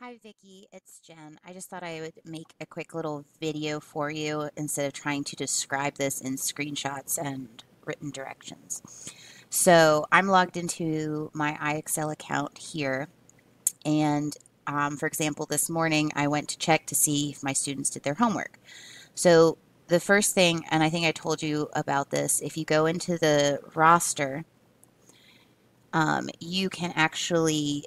Hi Vicky, it's Jen. I just thought I would make a quick little video for you instead of trying to describe this in screenshots and written directions. So I'm logged into my IXL account here, and for example, this morning I went to check to see if my students did their homework. So the first thing, and I think I told you about this, if you go into the roster, you can actually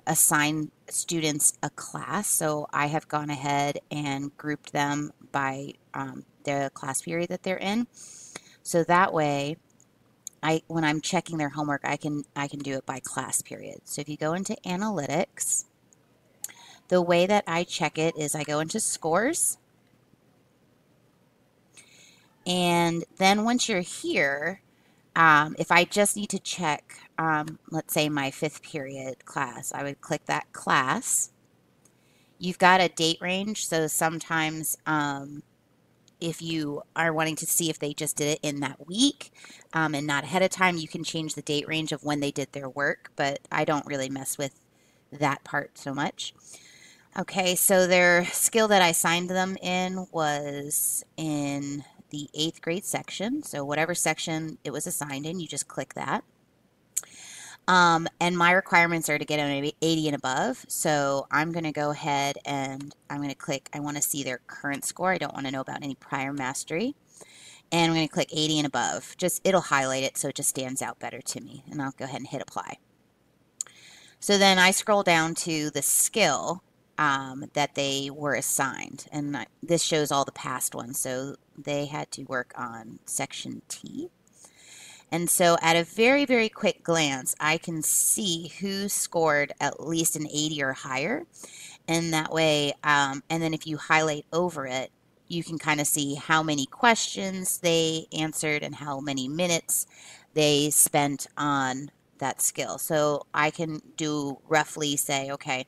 assign students a class. So I have gone ahead and grouped them by the class period that they're in. So that way, when I'm checking their homework, I can do it by class period. So if you go into analytics, the way that I check it is I go into scores, and then once you're here, if I just need to check, let's say my fifth period class, I would click that class. You've got a date range, so sometimes if you are wanting to see if they just did it in that week and not ahead of time, you can change the date range of when they did their work, but I don't really mess with that part so much. Okay, so their skill that I signed them in was in the 8th grade section. So whatever section it was assigned in, you just click that. And my requirements are to get an 80 and above. So I'm going to go ahead and I'm going to click, I want to see their current score. I don't want to know about any prior mastery. And I'm going to click 80 and above. Just, it'll highlight it so it just stands out better to me. And I'll go ahead and hit apply. So then I scroll down to the skill that they were assigned. And this shows all the past ones. So they had to work on section T. And so at a very, very quick glance, I can see who scored at least an 80 or higher. And that way, and then if you highlight over it, you can kind of see how many questions they answered and how many minutes they spent on that skill. So I can do roughly say, okay,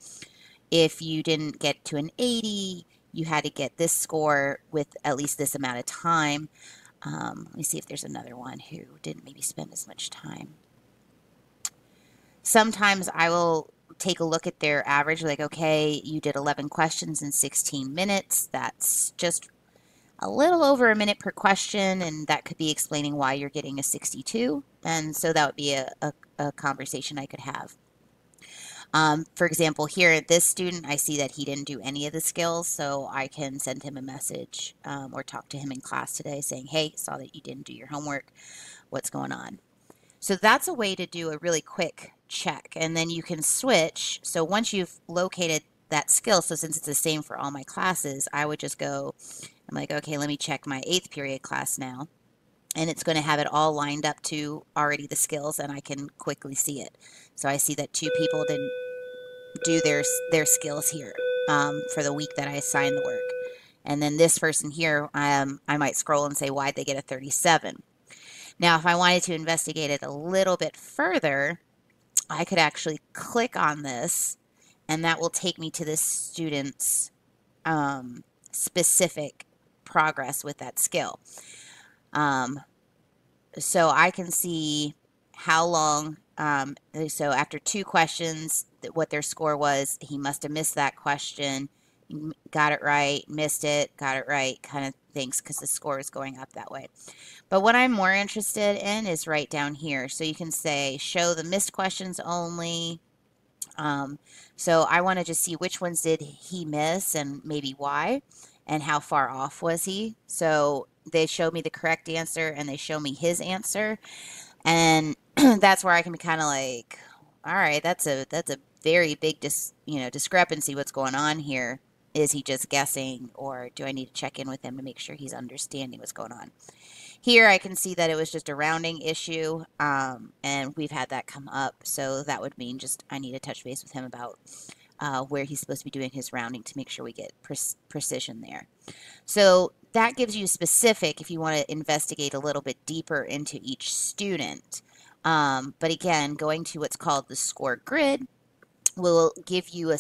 if you didn't get to an 80, you had to get this score with at least this amount of time. Let me see if there's another one who didn't maybe spend as much time. Sometimes I will take a look at their average, like, okay, you did 11 questions in 16 minutes. That's just a little over a minute per question, and that could be explaining why you're getting a 62. And so that would be a conversation I could have. For example, here, this student, I see that he didn't do any of the skills, so I can send him a message or talk to him in class today saying, hey, saw that you didn't do your homework. What's going on? So that's a way to do a really quick check. And then you can switch. So once you've located that skill, so since it's the same for all my classes, I would just go, I'm like, okay, let me check my 8th period class now. And it's going to have it all lined up to already the skills, and I can quickly see it. So I see that 2 people didn't do their skills here for the week that I assigned the work. And then this person here, I might scroll and say, why'd they get a 37? Now, if I wanted to investigate it a little bit further, I could actually click on this, and that will take me to this student's specific progress with that skill. So I can see how long, so after 2 questions, what their score was. He must have missed that question, got it right, missed it, got it right, kind of things, because the score is going up that way. But what I'm more interested in is right down here. So you can say, show the missed questions only. So I want to just see which ones did he miss and maybe why, and how far off was he. So they show me the correct answer and they show me his answer. And that's where I can be kind of like, all right, that's a very big discrepancy. What's going on here? Is he just guessing, or do I need to check in with him to make sure he's understanding what's going on? Here I can see that it was just a rounding issue, and we've had that come up. So that would mean just I need to touch base with him about where he's supposed to be doing his rounding to make sure we get precision there. So that gives you specific if you want to investigate a little bit deeper into each student. But again, going to what's called the score grid will give you a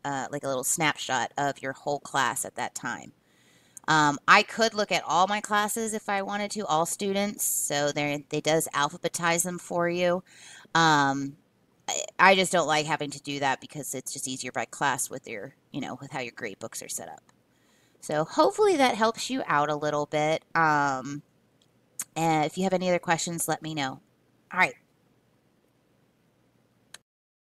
like a little snapshot of your whole class at that time. I could look at all my classes if I wanted to, all students. So they does alphabetize them for you. I just don't like having to do that because it's just easier by class with your, with how your grade books are set up. So hopefully that helps you out a little bit. And if you have any other questions, let me know. All right.